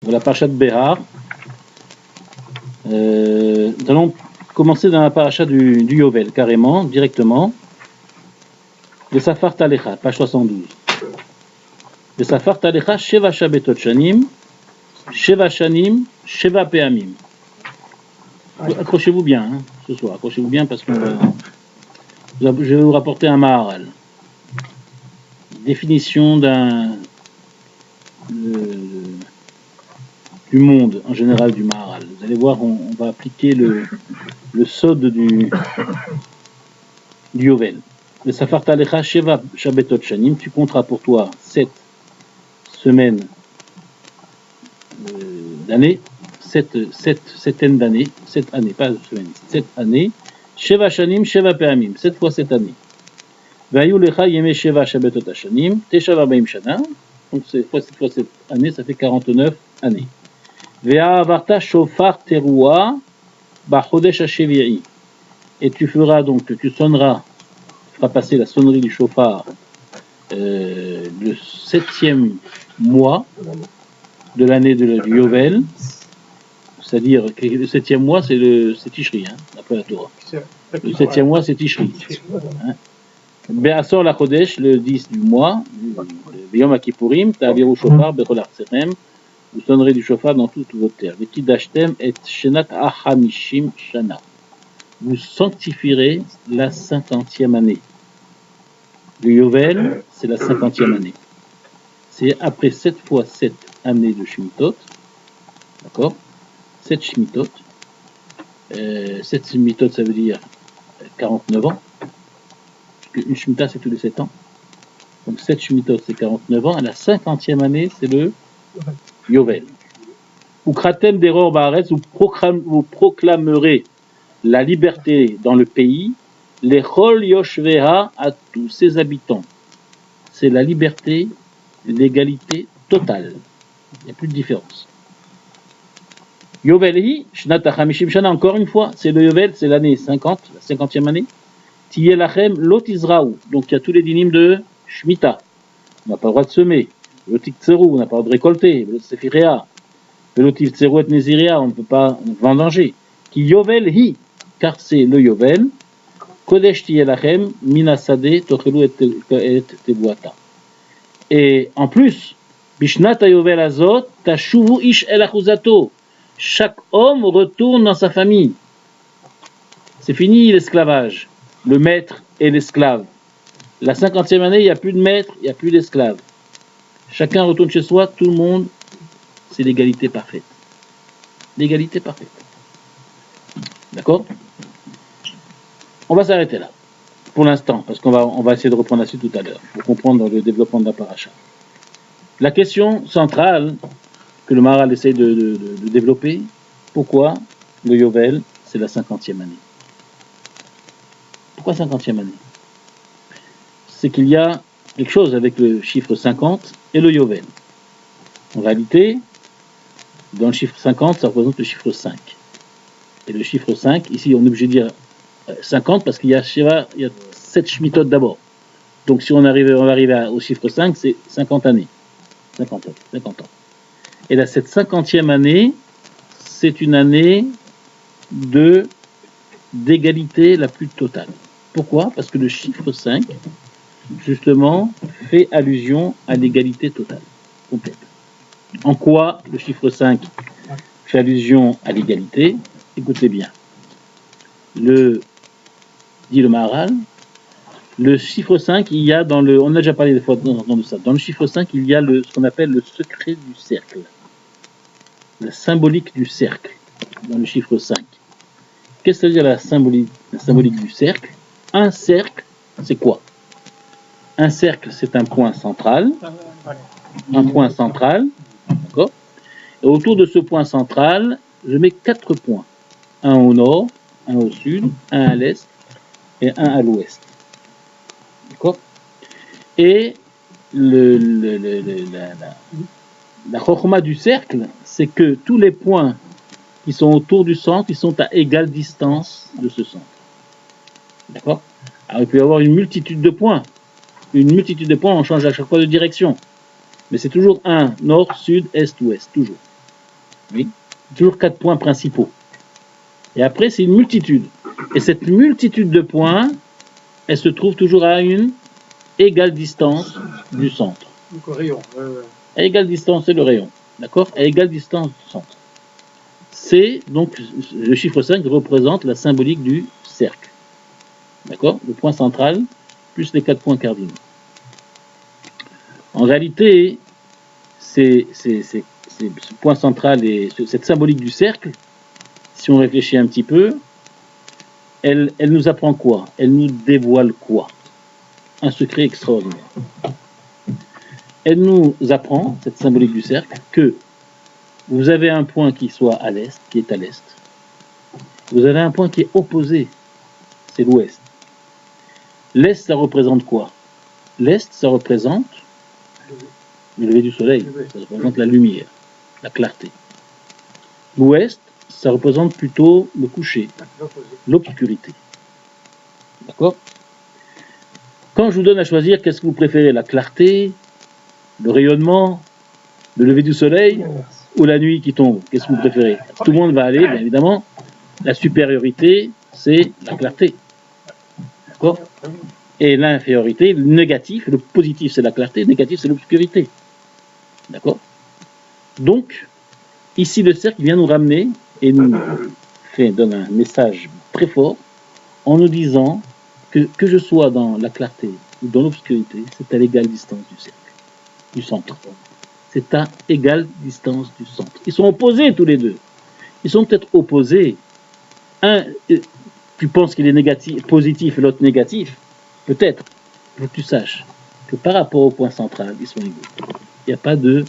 La parasha de Behar. Nous allons commencer dans la parasha du Yovel, carrément, directement. Le Safar Talecha, page 72. Le Safar Talecha, Sheva Shabetot Shanim, Sheva Shanim, Sheva Peamim. Accrochez-vous bien, hein, ce soir, accrochez-vous bien parce que je vais vous rapporter un Maharal. Définition du monde en général du Maharal. Vous allez voir, on va appliquer le sod du Yovel. Le Safar Talecha Sheva Shabetot Shanim, tu compteras pour toi 7 semaines d'années, 7 années, 7 années, pas semaines, 7 années. Sheva Shanim, Sheva Peamim, 7 fois 7 années. Vayu Lecha Yeme Sheva Shabetot Shanim, Teshav Arbaim Shana, donc 7 fois 7 années, ça fait 49 années. Ve'avarta Shofar Teruah Bachodesh HaShevi'i, et tu feras donc, tu sonneras, tu feras passer la sonnerie du chauffard le 7e mois de l'année du Yovel, c'est-à-dire que le 7e mois c'est Tishri, hein, après la Torah. Le 7e mois c'est Tishri. Be'asor la Chodesh, le 10 du mois, le Yom HaKippurim, ta'aviru shofar bechol artserem, vous sonnerez du chauffard dans toutes vos terres. V'kidashtem et shenat ha'chamishim shana. Vous sanctifierez la 50e année. Le Yovel, c'est la 50e année. C'est après 7 fois 7 années de Shemitot, d'accord, 7 Shemitot. 7 Shemitot, ça veut dire 49 ans, parce qu'une Shemitah, c'est tous les 7 ans. Donc 7 Shemitot, c'est 49 ans, et la 50e année, c'est le Yovel. Ukratem d'error baaretz, vous proclamerez la liberté dans le pays, les Chol Yoshveha à tous ses habitants. C'est la liberté, l'égalité totale. Il n'y a plus de différence. Yovelhi, Shnat HaChamishim Shana, encore une fois, c'est le Yovel, c'est l'année 50, la 50e année. Tiyeh Lachem Lot Izraou, donc il y a tous les dynimes de Shemitah. On n'a pas le droit de semer. Lotik Tserou, on n'a pas le droit de récolter. Lot Sefirea. Lotik Tserou et Nézirea, on ne peut pas vendanger. Ki Yovelhi, car c'est le Yovel. Kodesh Tiyeh Lachem Minasade Tochelu et Tebuata. Et en plus, Bishnat HaYovel Azot, Tashuvu Ish El Achuzato. Chaque homme retourne dans sa famille. C'est fini l'esclavage, le maître et l'esclave. La 50e année, il n'y a plus de maître, il n'y a plus d'esclave. Chacun retourne chez soi, tout le monde, c'est l'égalité parfaite. L'égalité parfaite. D'accord ? On va s'arrêter là, pour l'instant, parce qu'on va essayer de reprendre la suite tout à l'heure, pour comprendre le développement de la paracha. La question centrale que le Maharal essaye de développer, pourquoi le Yovel, c'est la 50e année ? Pourquoi 50e année ? C'est qu'il y a quelque chose avec le chiffre 50 et le Yovel. En réalité, dans le chiffre 50, ça représente le chiffre 5. Et le chiffre 5, ici on est obligé de dire 50 parce qu'il y a 7 Shemitot d'abord. Donc si on va arriver au chiffre 5, c'est 50 années. 50 ans. Et là, cette 50e année, c'est une année d'égalité la plus totale. Pourquoi ? Parce que le chiffre 5, justement, fait allusion à l'égalité totale, complète. En quoi le chiffre 5 fait allusion à l'égalité ? Écoutez bien. Dit le Maharal, le chiffre 5, il y a on a déjà parlé des fois de ça, dans le chiffre 5, il y a ce qu'on appelle le secret du cercle. La symbolique du cercle, dans le chiffre 5. Qu'est-ce que ça veut dire la symbolique du cercle ? Un cercle, c'est quoi ? Un cercle, c'est un point central. Un point central, d'accord ? Et autour de ce point central, je mets 4 points. Un au nord, un au sud, un à l'est et un à l'ouest. D'accord ? Et la chokhma du cercle, c'est que tous les points qui sont autour du centre, ils sont à égale distance de ce centre. D'accord ? Alors il peut y avoir une multitude de points. On change à chaque fois de direction. Mais c'est toujours un, nord, sud, est, ouest, toujours. Oui. Toujours 4 points principaux. Et après, c'est une multitude. Et cette multitude de points, elle se trouve toujours à une égale distance du centre. Donc au rayon. À égale distance, c'est le rayon. D'accord? À égale distance du centre. C'est donc le chiffre 5 représente la symbolique du cercle. D'accord? Le point central plus les 4 points cardinaux. En réalité, ce point central et cette symbolique du cercle, si on réfléchit un petit peu, elle nous apprend quoi? Elle nous dévoile quoi? Un secret extraordinaire. Elle nous apprend, cette symbolique du cercle, que vous avez un point qui soit à l'est, qui est à l'est. Vous avez un point qui est opposé, c'est l'ouest. L'est, ça représente quoi? L'est, ça représente le lever du soleil, ça représente la lumière, la clarté. L'ouest, ça représente plutôt le coucher, l'obscurité. D'accord? Quand je vous donne à choisir, qu'est-ce que vous préférez? La clarté, le rayonnement, le lever du soleil ou la nuit qui tombe? Qu'est-ce que vous préférez? Tout le monde va aller, bien évidemment. La supériorité, c'est la clarté. D'accord? Et l'infériorité, le négatif, le positif, c'est la clarté, le négatif, c'est l'obscurité. D'accord? Donc, ici, le cercle vient nous ramener et nous donne un message très fort en nous disant que je sois dans la clarté ou dans l'obscurité, c'est à l'égale distance du cercle, du centre. C'est à égale distance du centre. Ils sont opposés tous les deux. Ils sont peut-être opposés. Un, tu penses qu'il est négatif, positif et l'autre négatif. Peut-être. Il faut que tu saches que par rapport au point central, ils sont égaux. Il n'y a pas de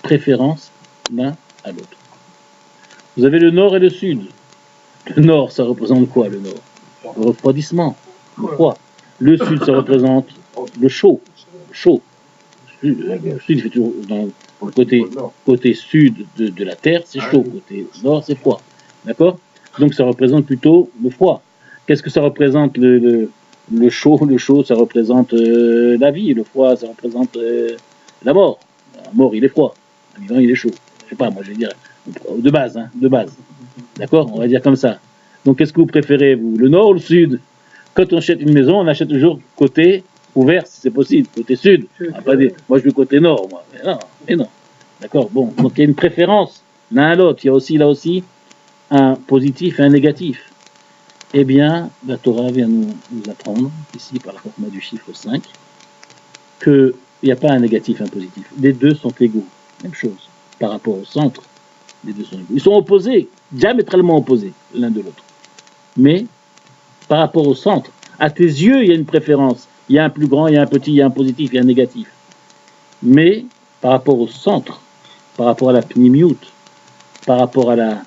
préférence l'un à l'autre. Vous avez le nord et le sud. Le nord, ça représente quoi, le nord? Le refroidissement, le froid. Le sud, ça représente le chaud. Chaud. Le sud, il fait toujours dans le côté sud de la Terre, c'est chaud. Côté nord, c'est froid. D'accord? Donc, ça représente plutôt le froid. Qu'est-ce que ça représente le chaud? Le chaud, ça représente la vie. Le froid, ça représente la mort. La mort, il est froid. Le vivant, il est chaud. Je sais pas, moi, je vais dire de base, hein, de base. D'accord? On va dire comme ça. Donc, qu'est-ce que vous préférez, vous? Le nord ou le sud? Quand on achète une maison, on achète toujours côté ouvert, si c'est possible, côté sud. Moi, je veux côté nord, moi. Mais non. D'accord? Bon, donc il y a une préférence l'un à l'autre. Il y a aussi, là aussi, un positif et un négatif. Eh bien, la Torah vient nous apprendre, ici, par la forme du chiffre 5, qu'il n'y a pas un négatif et un positif. Les deux sont égaux. Même chose. Par rapport au centre, les deux sont égaux. Ils sont opposés, diamétralement opposés, l'un de l'autre. Mais, par rapport au centre, à tes yeux, il y a une préférence. Il y a un plus grand, il y a un petit, il y a un positif, il y a un négatif. Mais, par rapport au centre, par rapport à la pnimiout, par rapport à la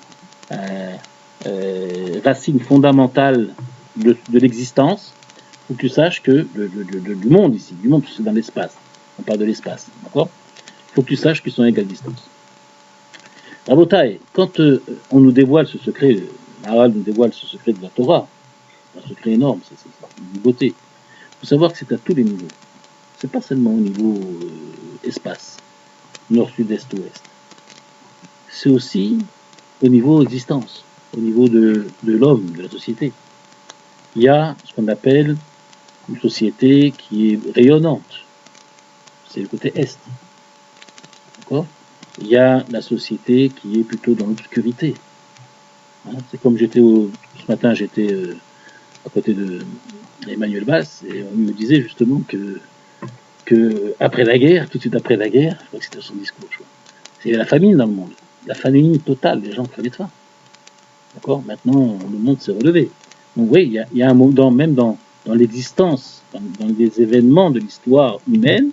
racine fondamentale de l'existence, il faut que tu saches que du monde ici, du monde, c'est dans l'espace. On parle de l'espace, d'accord? Il faut que tu saches qu'ils sont à égale distance. Rabotai, quand on nous dévoile ce secret, Maharal nous dévoile ce secret de la Torah, un secret énorme, c'est une beauté. Il faut savoir que c'est à tous les niveaux. C'est pas seulement au niveau espace, nord, sud, est, ouest. C'est aussi au niveau existence, au niveau de l'homme, de la société. Il y a ce qu'on appelle une société qui est rayonnante. C'est le côté est. D'accord? Il y a la société qui est plutôt dans l'obscurité. Hein, c'est comme ce matin, j'étais à côté d'Emmanuel Bass, et on me disait justement que après la guerre, tout de suite après la guerre, je crois que c'était son discours, c'est la famine dans le monde. La famine totale, les gens crevaient de faim. D'accord? Maintenant, le monde s'est relevé. Donc oui, il y a un moment, même dans l'existence, dans les événements de l'histoire humaine,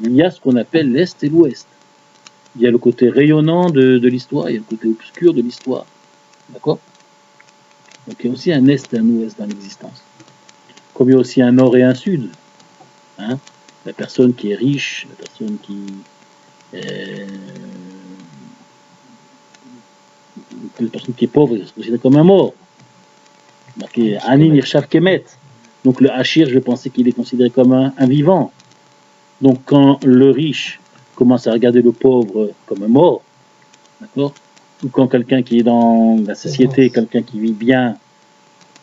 il y a ce qu'on appelle l'Est et l'Ouest. Il y a le côté rayonnant de l'histoire, il y a le côté obscur de l'histoire. D'accord? Donc il y a aussi un Est et un Ouest dans l'existence. Comme il y a aussi un Nord et un Sud. Hein? La personne qui est riche, la personne qui est pauvre, c'est considéré comme un mort. Marqué Anin Irshav Kemet. Donc le Hachir, je pensais qu'il est considéré comme un vivant. Donc quand le riche commence à regarder le pauvre comme un mort, d'accord, ou quand quelqu'un qui est dans la société, quelqu'un qui vit bien,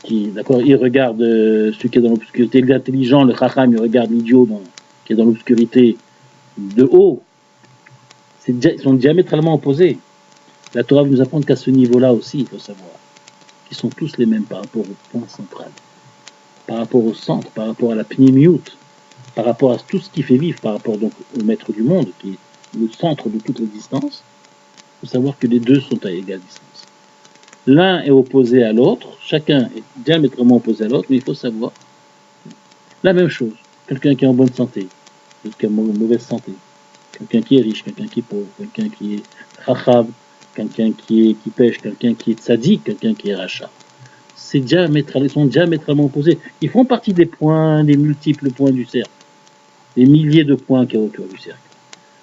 d'accord, il regarde celui qui est dans l'obscurité, l'intelligent, le chacham, il regarde l'idiot qui est dans l'obscurité de haut. Ils sont diamétralement opposés. La Torah nous apprend qu'à ce niveau-là aussi, il faut savoir qu'ils sont tous les mêmes par rapport au point central, par rapport au centre, par rapport à la pnimiout, par rapport à tout ce qui fait vivre, par rapport donc au maître du monde, qui est le centre de toute l'existence. Il faut savoir que les deux sont à égale distance. L'un est opposé à l'autre, chacun est diamétralement opposé à l'autre, mais il faut savoir la même chose. Quelqu'un qui est en bonne santé, quelqu'un qui est en mauvaise santé, quelqu'un qui est riche, quelqu'un qui est pauvre, quelqu'un qui est chacham, quelqu'un qui pêche, quelqu'un qui est tzaddik, quelqu'un qui est rachat. Ils sont diamétralement opposés. Ils font partie des points, des multiples points du cercle. Des milliers de points qu'il y a autour du cercle.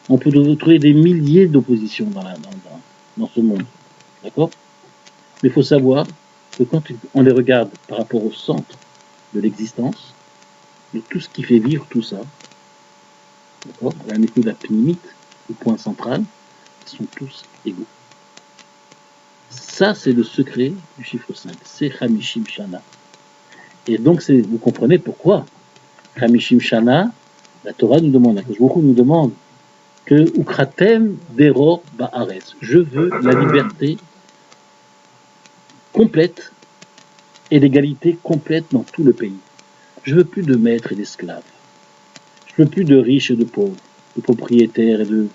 On peut trouver des milliers d'oppositions dans ce monde. D'accord? Mais il faut savoir que quand on les regarde par rapport au centre de l'existence, de tout ce qui fait vivre tout ça, d'accord? La méthode de la pnimite, le point central, ils sont tous égaux. Ça, c'est le secret du chiffre 5. C'est Hamishim Shana. Et donc, vous comprenez pourquoi Hamishim Shana, la Torah nous demande, la Kadosh Baruch Hu nous demande que Ukratem Dero Ba'aretz. Je veux la liberté complète et l'égalité complète dans tout le pays. Je veux plus de maîtres et d'esclaves. Je veux plus de riches et de pauvres, de propriétaires et de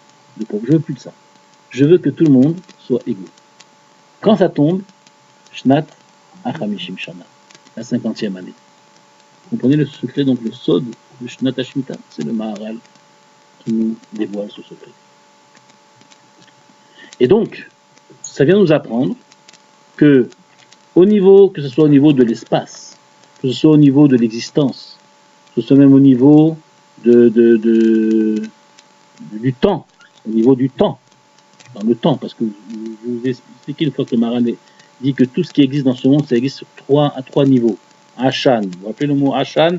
pauvres. Je veux plus de ça. Je veux que tout le monde soit égaux. Quand ça tombe, Shnat Achamishim Shana, la 50e année. Vous comprenez le secret, donc le sod de Shnat Hashmita, c'est le Maharal qui nous dévoile ce secret. Et donc, ça vient nous apprendre que que ce soit au niveau de l'espace, que ce soit au niveau de l'existence, que ce soit même au niveau du temps, au niveau du temps, dans le temps, parce que je vous ai expliqué une fois que le Maharal dit que tout ce qui existe dans ce monde, ça existe à trois niveaux. Ashan, vous vous rappelez le mot Ashan?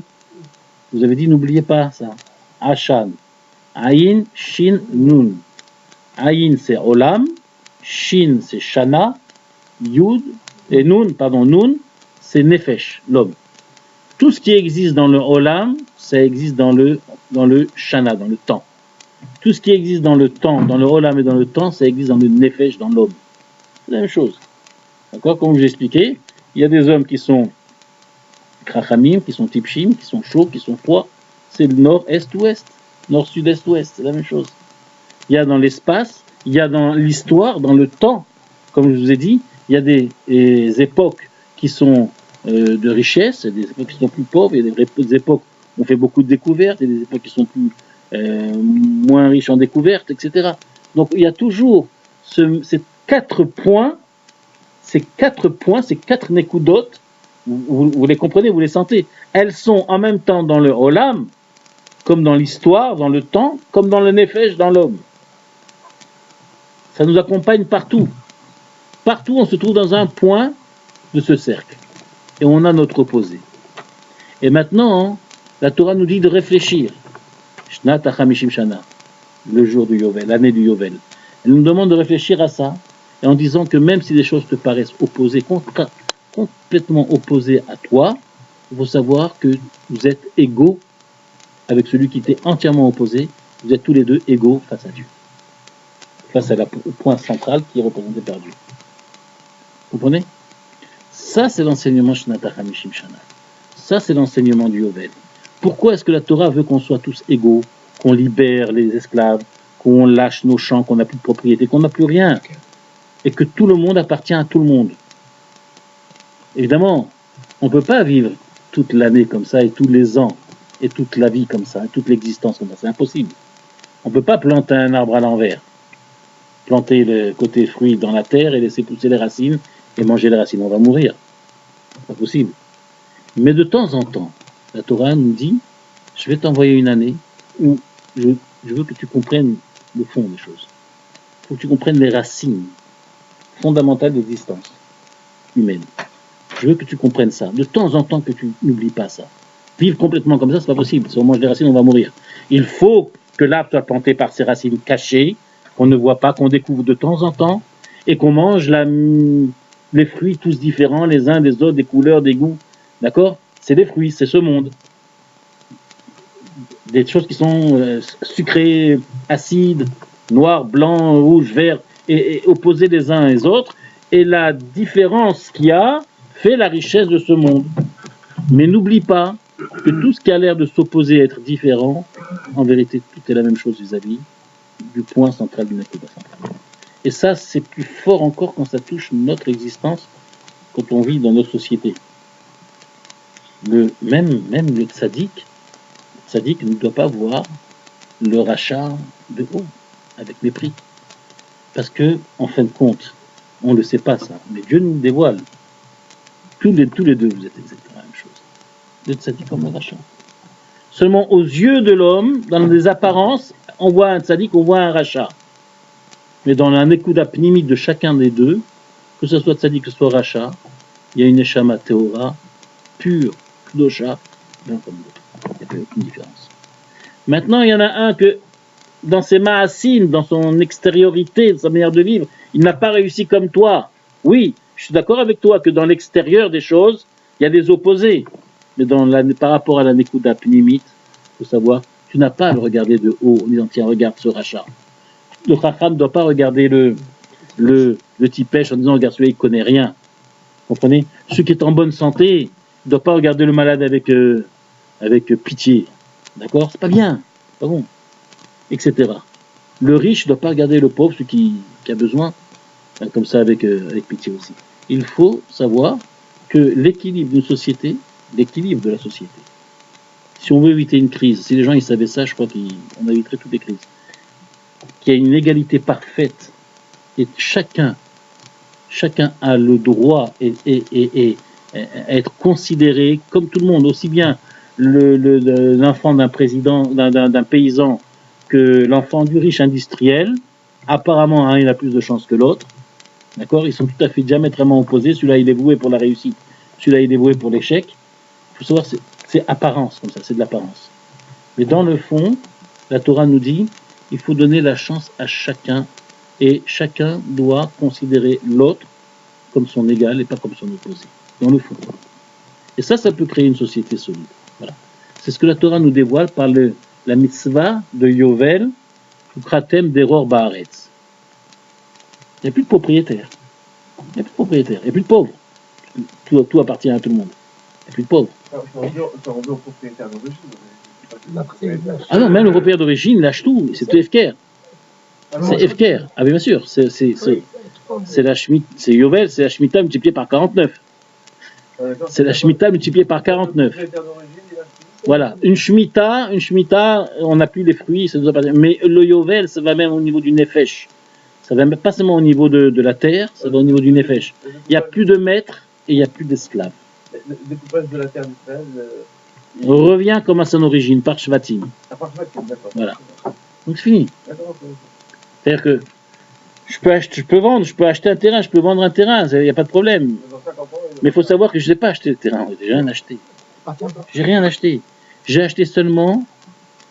Vous avez dit, n'oubliez pas ça. Ashan. Aïn, Shin, Nun. Aïn, c'est Olam. Shin, c'est Shana. Yud, et Nun, c'est Nefesh, l'homme. Tout ce qui existe dans le Olam, ça existe dans le Shana, dans le temps. Tout ce qui existe dans le temps, dans le Olam et dans le temps, ça existe dans le Nefesh, dans l'homme. C'est la même chose. D'accord? Comme je vous ai expliqué, il y a des hommes qui sont Krachamim, qui sont Tipshim, qui sont chauds, qui sont froids. C'est le nord, est, ouest. Nord, sud, est, ouest. C'est la même chose. Il y a dans l'espace, il y a dans l'histoire, dans le temps. Comme je vous ai dit, il y a des époques qui sont de richesse, et des époques qui sont plus pauvres, il y a des époques où on fait beaucoup de découvertes, et des époques qui sont moins riches en découvertes, etc. Donc il y a toujours ces quatre points, ces quatre nékoudotes, vous les comprenez, vous les sentez. Elles sont en même temps dans le Olam, comme dans l'histoire, dans le temps, comme dans le Nefesh, dans l'homme. Ça nous accompagne partout. Partout, on se trouve dans un point de ce cercle. Et on a notre opposé. Et maintenant, la Torah nous dit de réfléchir. Shnat HaChamishim Shana, le jour du Yovel, l'année du Yovel. Elle nous demande de réfléchir à ça, et en disant que même si les choses te paraissent opposées, complètement opposées à toi, il faut savoir que vous êtes égaux avec celui qui t'est entièrement opposé. Vous êtes tous les deux égaux face à Dieu. Face au point central qui est représenté par Dieu. Vous comprenez? Ça, c'est l'enseignement Shnat HaChamishim Shana. Ça, c'est l'enseignement du Yovel. Pourquoi est-ce que la Torah veut qu'on soit tous égaux, qu'on libère les esclaves, qu'on lâche nos champs, qu'on n'a plus de propriété, qu'on n'a plus rien, et que tout le monde appartient à tout le monde? Évidemment, on ne peut pas vivre toute l'année comme ça, et tous les ans, et toute la vie comme ça, et toute l'existence comme ça. C'est impossible. On ne peut pas planter un arbre à l'envers, planter le côté fruit dans la terre et laisser pousser les racines et manger les racines. On va mourir. C'est pas possible. Mais de temps en temps, la Torah nous dit, je vais t'envoyer une année où je veux que tu comprennes le fond des choses. Il faut que tu comprennes les racines fondamentales de l'existence humaine. Je veux que tu comprennes ça. De temps en temps, que tu n'oublies pas ça. Vivre complètement comme ça, c'est pas possible. Si on mange des racines, on va mourir. Il faut que l'arbre soit planté par ses racines cachées, qu'on ne voit pas, qu'on découvre de temps en temps, et qu'on mange les fruits tous différents, les uns des autres, des couleurs, des goûts. D'accord? C'est des fruits, c'est ce monde. Des choses qui sont sucrées, acides, noirs, blancs, rouges, verts, et opposés les uns les autres. Et la différence qu'il y a fait la richesse de ce monde. Mais n'oublie pas que tout ce qui a l'air de s'opposer à être différent, en vérité, tout est la même chose vis-à-vis du point central du Nakuda central. Et ça, c'est plus fort encore quand ça touche notre existence, quand on vit dans notre société. Même le tzaddik ne doit pas voir le rachat de haut, avec mépris. Parce que, en fin de compte, on ne le sait pas ça, mais Dieu nous dévoile. Tous les deux, vous êtes exactement la même chose. Le tzaddik comme le rachat. Seulement aux yeux de l'homme, dans des apparences, on voit un tzaddik, on voit un rachat. Mais dans un ékouda pnimite de chacun des deux, que ce soit tzaddik, que ce soit rachat, il y a une neshama théora, pure, kdosha, l'un comme l'autre. Il n'y a aucune différence. Maintenant, il y en a un que, dans ses ma'asim, dans son extériorité, dans sa manière de vivre, il n'a pas réussi comme toi. Oui, je suis d'accord avec toi que dans l'extérieur des choses, il y a des opposés. Mais par rapport à la nekuda pnimite, il faut savoir, tu n'as pas à le regarder de haut en disant tiens, regarde ce rachat. Le chacham ne doit pas regarder le tipèche en disant regarde celui-là, il ne connaît rien. Vous comprenez? Celui qui est en bonne santé ne doit pas regarder le malade avec pitié. D'accord? C'est pas bien, c'est pas bon. Etc. Le riche ne doit pas regarder le pauvre, celui qui a besoin, comme ça avec pitié aussi. Il faut savoir que l'équilibre d'une société, l'équilibre de la société, si on veut éviter une crise, si les gens ils savaient ça, je crois qu'on éviterait toutes les crises, qu'il y a une égalité parfaite et chacun a le droit et être considéré comme tout le monde, aussi bien l'enfant d'un président, d'un paysan que l'enfant du riche industriel. Apparemment, un il a plus de chance que l'autre. D'accord? Ils sont tout à fait diamétralement opposés. Celui-là, il est voué pour la réussite. Celui-là, il est voué pour l'échec. Il faut savoir, c'est apparence, comme ça, c'est de l'apparence. Mais dans le fond, la Torah nous dit, il faut donner la chance à chacun, et chacun doit considérer l'autre comme son égal et pas comme son opposé. Dans le fond. Et ça peut créer une société solide. Voilà. C'est ce que la Torah nous dévoile par la mitzvah de Yovel, Ukratem d'Eror Baaretz. Il n'y a plus de propriétaires. Il n'y a plus de propriétaires. Il n'y a plus de pauvres. Tout appartient à tout le monde. Il n'y a plus de pauvres. Ça revient au propriétaire d'origine. Ah non, même le propriétaire d'origine il lâche tout. C'est tout Efker. C'est Efker. Ah bien sûr. C'est la Shemitah. C'est Yovel, c'est la Shemitah multipliée par 49. C'est la Shemitah multipliée par 49. Voilà, une Shemitah, on n'a plus les fruits, ça nous appartient. Mais le Yovel, ça va même au niveau du Nefesh. Ça va même pas seulement au niveau de la terre, ça va au niveau du Nefesh. Il n'y a plus de maîtres et il n'y a plus d'esclaves. Le découpage de la terre d'Israël. Revient comme à son origine, par Shvatim. Par Shvatim, d'accord. Voilà. Donc c'est fini. D'accord. C'est-à-dire que je peux vendre, je peux acheter un terrain, je peux vendre un terrain, il n'y a pas de problème. Mais il faut savoir que je n'ai pas acheté le terrain, j'ai rien acheté. J'ai rien acheté. J'ai acheté seulement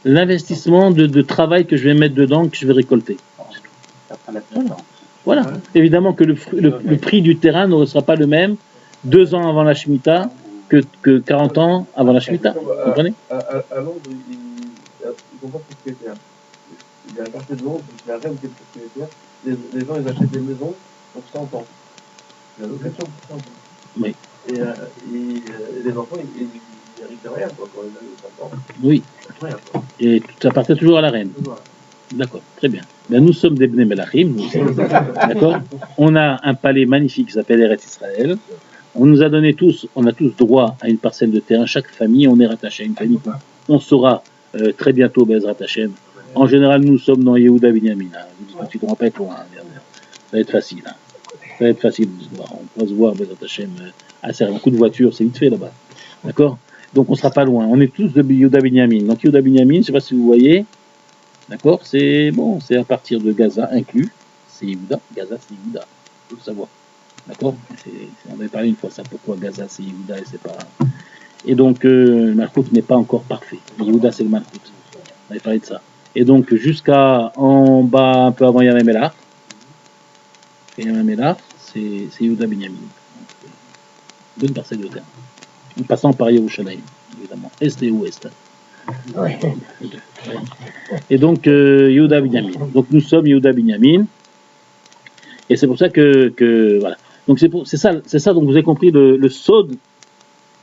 l'investissement de travail que je vais mettre dedans, que je vais récolter. Voilà. Évidemment que le prix du terrain ne sera pas le même 2 ans avant la Shemitah que 40 ans avant la Shemitah. Vous comprenez? À Londres, ils sont pas propriétaires. Il y a un quartier de Londres, il y a un reine qui est propriétaire. Les gens, ils achètent des maisons pour 100 ans. La location pour 100 ans. Oui. Et les enfants, ils n'héritent rien, quoi, quand ils ont 100 ans. Oui. Rien, quoi. Et ça appartient toujours à la reine. D'accord, très bien. Ben, nous sommes des Bnei Melachim, d'accord? On a un palais magnifique qui s'appelle Eretz Israël. On a tous droit à une parcelle de terrain. Chaque famille, on est rattaché à une famille. On saura très bientôt, Bezrat Hashem. En général, nous sommes dans Yehuda Binyamin. Tu ne pourras pas être loin. Ça va être facile. Ça va être facile de se voir. On va se voir, Bezrat Hashem, assez un coup de voiture, c'est vite fait là-bas. D'accord? Donc on ne sera pas loin. On est tous de Yehuda Binyamin. Donc Yehuda Binyamin, je ne sais pas si vous voyez, d'accord? C'est à partir de Gaza inclus. C'est Yehuda. Gaza, c'est Yehuda. Il faut le savoir. D'accord? On avait parlé une fois ça. Pourquoi Gaza, c'est Yehuda et c'est pas. Et donc, le Malchut n'est pas encore parfait. Yehuda, c'est le Malchut. On avait parlé de ça. Et donc, jusqu'à en bas, un peu avant Yamem Elach, Yamamela, c'est Yehuda Binyamin. Deux parcelles de terre. En passant par Yerushalayim, évidemment. Est et ouest. Ouais. Et donc, Yehuda Binyamin. Donc, nous sommes Yehuda Binyamin. Et c'est pour ça que voilà. Donc, c'est ça, donc vous avez compris le sod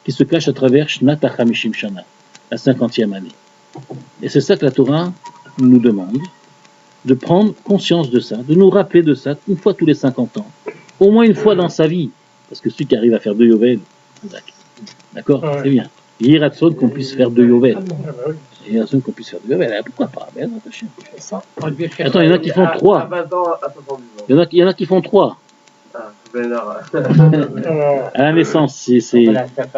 qui se cache à travers Shnat HaChamishim Shana, la 50e année. Et c'est ça que la Torah nous demande, de prendre conscience de ça, de nous rappeler de ça une fois tous les 50 ans, au moins une fois dans sa vie, parce que celui qui arrive à faire 2 Yovel, d'accord, Ouais. c'est bien. Yiratson qu'on puisse faire 2 Yovel. Ah, bah oui, Yiratson qu'on puisse faire 2 Yovel, pourquoi pas? Ben, attention. c'est ça. On devait faire Attends, il y en a qui font À 3. 20 ans, à 70 ans. Il y en a qui font 3. Ah, Bénard. À la naissance, ils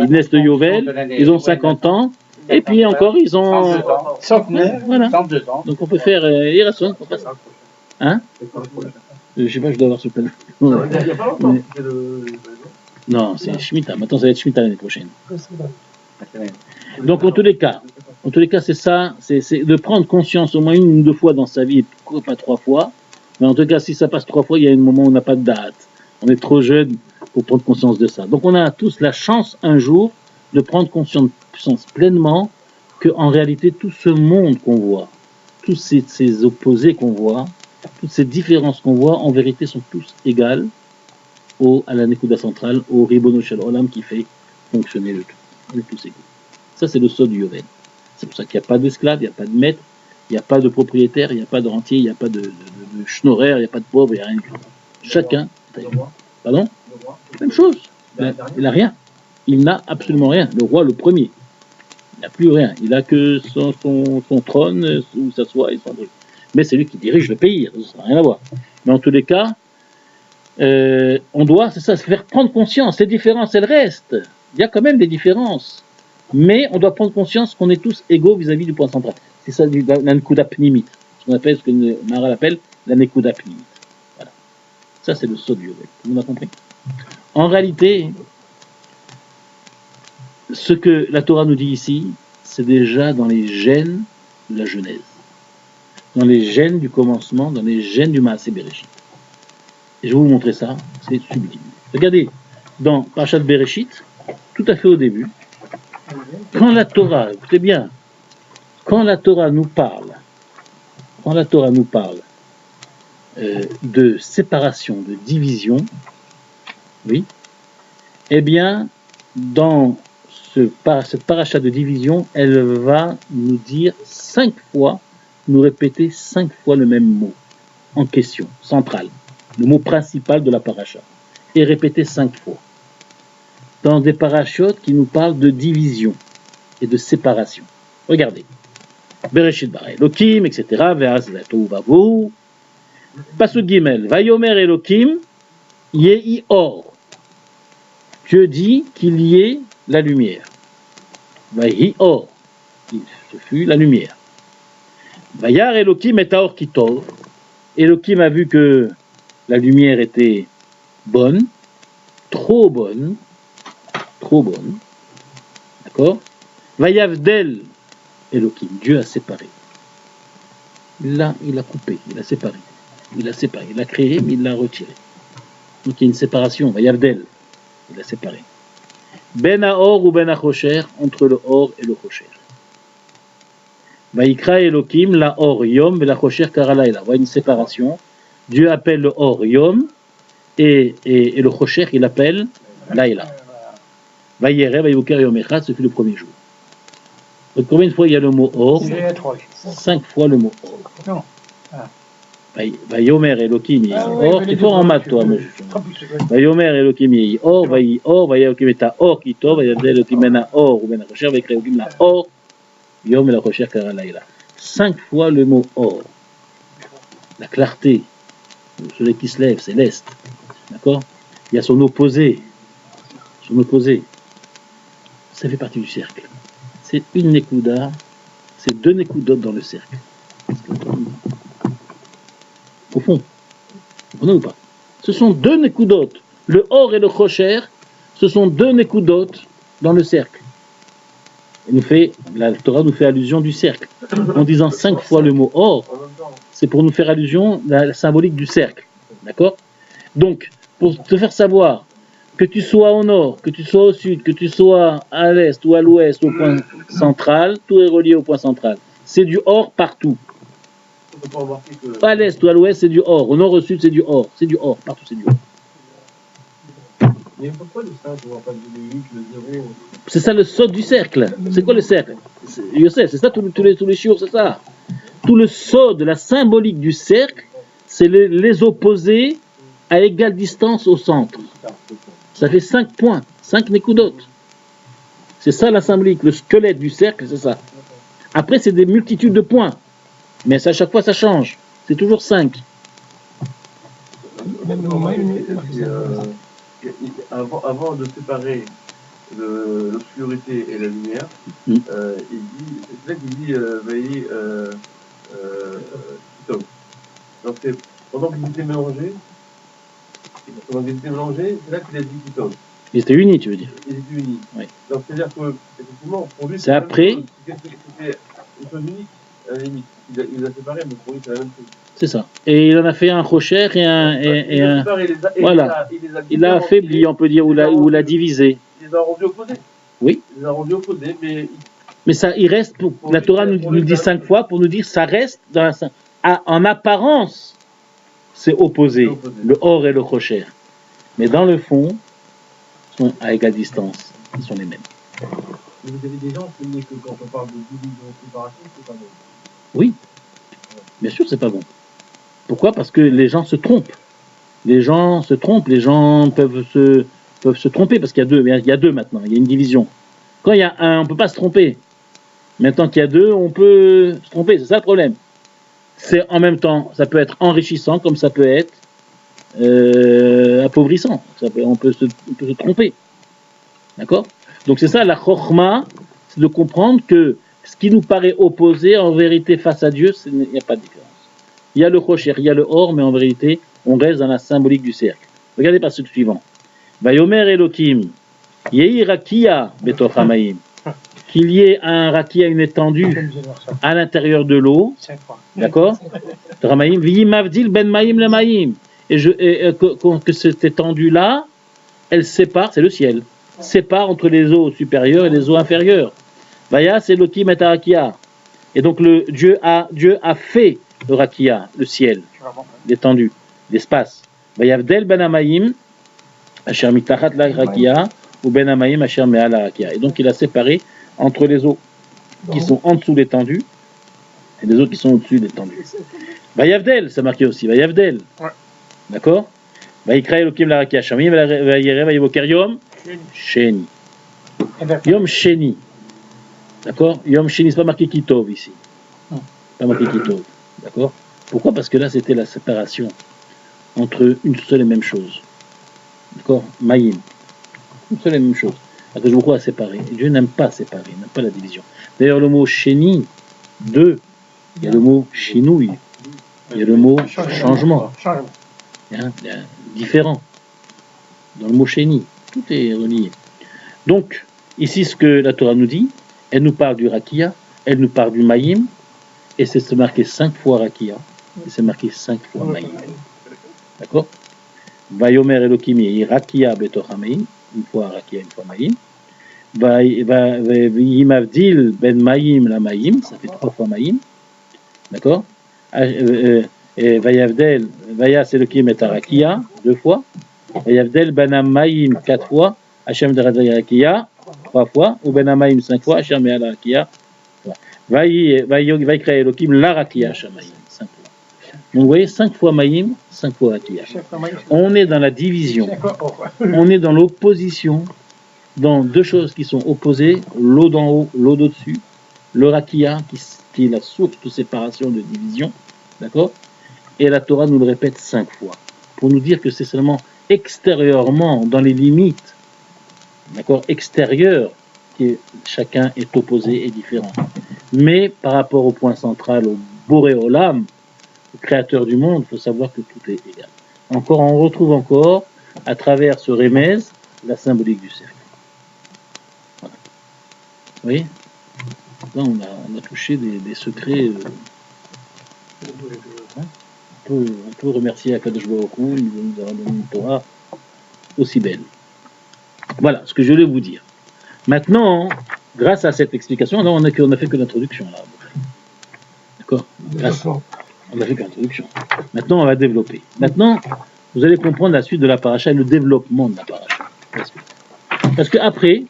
naissent de Yovel, ils ont 50 ans, et puis encore, ils ont... 102 ans. Ouais, voilà. 102 ans. Donc on peut faire Yiratson, on passe. Hein? Je sais pas, je dois avoir ce plan. Il n'y a pas longtemps, c'était le. Non, c'est Shemitah. Maintenant, ça va être Shemitah l'année prochaine. Donc, en tous les cas, c'est ça, c'est de prendre conscience au moins une ou 2 fois dans sa vie, et pourquoi pas 3 fois. Mais en tout cas, si ça passe 3 fois, il y a un moment où on n'a pas de date. On est trop jeune pour prendre conscience de ça. Donc, on a tous la chance un jour de prendre conscience pleinement qu'en réalité, tout ce monde qu'on voit, tous ces opposés qu'on voit, toutes ces différences qu'on voit, en vérité, sont tous égales à la Nekuda centrale, au Ribono Shel Olam qui fait fonctionner le tout. On est tous égaux. Ça, c'est le sod du Yovel. C'est pour ça qu'il n'y a pas d'esclaves, il n'y a pas de maître, il n'y a pas de propriétaire, il n'y a pas de rentier, il n'y a pas de schnorrer, il n'y a pas de pauvre, il n'y a rien du tout. Chacun. Pardon? Même chose. Il n'a rien. Il n'a absolument rien. Le roi, le premier. Il n'a plus rien. Il n'a que son trône où s'assoit et son truc. Mais c'est lui qui dirige le pays. Ça n'a rien à voir. Mais en tous les cas, on doit, c'est ça, se faire prendre conscience. Les différences, elles restent. Il y a quand même des différences. Mais on doit prendre conscience qu'on est tous égaux vis-à-vis du point central. C'est ça la Nekuda Pnimit. Ce qu'on appelle, ce que Maharal appelle la Nekuda Pnimit. Voilà. Ça, c'est le sod du Yovel. Tout le monde a compris? En réalité, ce que la Torah nous dit ici, c'est déjà dans les gènes de la Genèse. Dans les gènes du commencement, dans les gènes du Maaseh Bereshit. Et je vais vous montrer ça, c'est sublime. Regardez, dans Parashat Bereshit, tout à fait au début, quand la Torah, écoutez bien, quand la Torah nous parle de séparation, de division, oui, eh bien, dans cette paracha de division, elle va nous dire 5 fois, nous répéter 5 fois le même mot en question, central, le mot principal de la paracha, et répéter 5 fois. Dans des parachutes qui nous parlent de division et de séparation. Regardez. Bereshit bara Elokim, etc. Ve'az v'atohu vavohu. Pasuk Gimel. Vayomer Elokim yehi or. Dieu dit qu'il y ait la lumière. Vayehi or. Ce fut la lumière. Vayar Elokim et haor kitov. Elokim a vu que la lumière était bonne, trop bonne, d'accord? Vayavdel Elokim, Dieu a séparé. Il a coupé, il a séparé, il a créé, mais il l'a retiré. Donc il y a une séparation, Vayavdel, il a séparé. Ben Haor ou Ben Achosher, entre le Or et le Chosher. Vayikra Elokim, la Or Yom, la Chosher Karalayla. Voilà une séparation. Dieu appelle le Or Yom, et le Chosher, il appelle Laïla. Vayere, Vayivoker Yom Echad, ce fut le premier jour. Donc combien de fois il y a le mot Or? 5 fois le mot Or. Non. Vayomer Elokim yehi Or. T'es fort en maths, toi, monsieur. Vayomer Elokim yehi Or, Vayi Or, Vayi Elokim et Or Kitov, Vayavdel Elokim ben Or ou ben Achosher, Vayikra Elokim la Or Yom et la Chosher Kara Laïla. 5 fois le mot Or. La clarté, le soleil qui se lève, c'est l'Est. D'accord? Il y a son opposé. Son opposé. Ça fait partie du cercle. C'est une Nekuda, c'est 2 Nekudot dans le cercle. Au fond, vous comprenez ou pas? Ce sont 2 Nekudot. Le Or et le Chosher, ce sont 2 Nekudot dans le cercle. La Torah nous fait allusion du cercle. En disant 5 fois le mot Or, c'est pour nous faire allusion à la symbolique du cercle. D'accord? Donc, pour te faire savoir que tu sois au nord, que tu sois au sud, que tu sois à l'est ou à l'ouest, au point central, tout est relié au point central. C'est du or partout. On peut pas remarquer que. À l'est ou à l'ouest, c'est du or. Au nord, au sud, c'est du or. C'est du or. Partout, c'est du or. Mais pourquoi le 5, on va pas le 8, le 0? C'est ça le sod du cercle. C'est quoi le cercle? Je sais, c'est ça tous les chiours, c'est ça. Tout le sod, la symbolique du cercle, c'est les opposés à égale distance au centre. Ça fait 5 points, 5 nécoudotes. C'est ça la symbolique, le squelette du cercle, c'est ça. Après, c'est des multitudes de points. Mais à chaque fois, ça change. C'est toujours 5. Avant de séparer l'obscurité et la lumière, il dit, c'est là qu'il dit, veillez, Kitov. Donc pendant qu'ils étaient mélangés, c'est là qu'il a dit Kitov. Ils étaient unis, tu veux dire? Ils étaient unis. Oui. Donc c'est-à-dire que, effectivement, pour lui, c'est après. C'était une chose unique, à la limite. Il les a séparés, mais pour lui, c'est la même chose. C'est ça. Et il en a fait un rocher et un. Voilà. Il l'a affaibli, on peut dire, ou l'a divisé. Il les a rendus opposés. Oui. Il les a rendus opposés, mais ça, il reste. La Torah nous dit 5 fois pour nous dire ça reste dans en apparence, c'est opposé. Le or et le rocher. Mais dans le fond, ils sont à égale distance. Ils sont les mêmes. Mais vous avez des gens qui disent que quand on parle de division séparation, c'est pas bon. Oui. Bien sûr, c'est pas bon. Pourquoi? Parce que les gens se trompent. Les gens se trompent. Les gens peuvent se tromper parce qu'il y a deux. Il y a deux maintenant. Il y a une division. Quand il y a un, on ne peut pas se tromper. Maintenant qu'il y a deux, on peut se tromper. C'est ça le problème. C'est en même temps, ça peut être enrichissant comme ça peut être appauvrissant. On peut se tromper. D'accord? Donc c'est ça la chokhma, c'est de comprendre que ce qui nous paraît opposé, en vérité, face à Dieu, il n'y a pas de différence. Il y a le rocher, il y a le or, mais en vérité, on reste dans la symbolique du cercle. Regardez par ce suivant. Vayomer Elohim, Yehi Rakia Betoch Hamaim. Qu'il y ait un rakia, une étendue à l'intérieur de l'eau. D'accord? Ramaim, V'yimavdil ben Maïm le Maïm. Et que cette étendue-là, elle sépare, c'est le ciel, sépare entre les eaux supérieures et les eaux inférieures. Vaya, c'est Elohim et Rakia. Et donc Dieu a fait le rakia, le ciel, l'étendue, l'espace. Vayavdel ben Amaïm, Asher mitachat la rakia, ou ben Amaïm, Asher me'al la rakia. Et donc il a séparé entre les eaux qui sont en dessous l'étendue et les eaux qui sont au-dessus l'étendue. Vayavdel, c'est marqué aussi, Vayavdel. Ouais. D'accord? Vayikra Elohim la rakia, Shamim, Vayere, Vayivoker Yom Sheni. Yom Sheni. D'accord? Yom Sheni, c'est pas marqué Kitov ici. Pas marqué Kitov. D'accord? Pourquoi? Parce que là, c'était la séparation entre une seule et même chose. D'accord? Maïm. Une seule et même chose. Alors que je vois à séparer. Et Dieu n'aime pas séparer, il n'aime pas la division. D'ailleurs, le mot Sheni, deux, il y a le mot Shinouï, il y a le mot changement. Il y a différent. Dans le mot Sheni, tout est relié. Donc, ici, ce que la Torah nous dit, elle nous parle du Rakia, elle nous parle du Maïm, et c'est marqué 5 fois Rakia, et c'est marqué 5 fois Maïm. D'accord? Vayomer Elohim yehi Rakia betoch Maïm, une fois Rakia, une fois Maïm. Vayimavdil ben Maïm la Maïm, ça fait 3 fois Maïm. D'accord? Vayavdel, Vayas Elohim et Rakia, 2 fois. Vayavdel ben Maïm 4 fois. Hashem de Rakia 3 fois. Ou ben Maïm 5 fois. Hashem et Rakia. Vaikra Elohim la Rakia Shamaïm. 5 fois. Donc vous voyez, 5 fois Maïm, 5 fois Rakia. On est dans la division. On est dans l'opposition. Dans deux choses qui sont opposées, l'eau d'en haut, l'eau d'au-dessus, le rakia qui est la source de séparation, de division, d'accord? Et la Torah nous le répète 5 fois, pour nous dire que c'est seulement extérieurement, dans les limites, d'accord, extérieures, que chacun est opposé et différent. Mais par rapport au point central, au Boré Olam, le créateur du monde, il faut savoir que tout est égal. Encore, on retrouve encore, à travers ce remez, la symbolique du cercle. Oui, là on a touché des secrets. on peut remercier Akadosh Baruch Hu, il nous a donné une Torah aussi belle. Voilà ce que je voulais vous dire. Maintenant, grâce à cette explication, là, on a fait que l'introduction. Là. D'accord. On a fait que l'introduction. Maintenant, on va développer. Maintenant, vous allez comprendre la suite de la paracha et le développement de la paracha. Parce que après,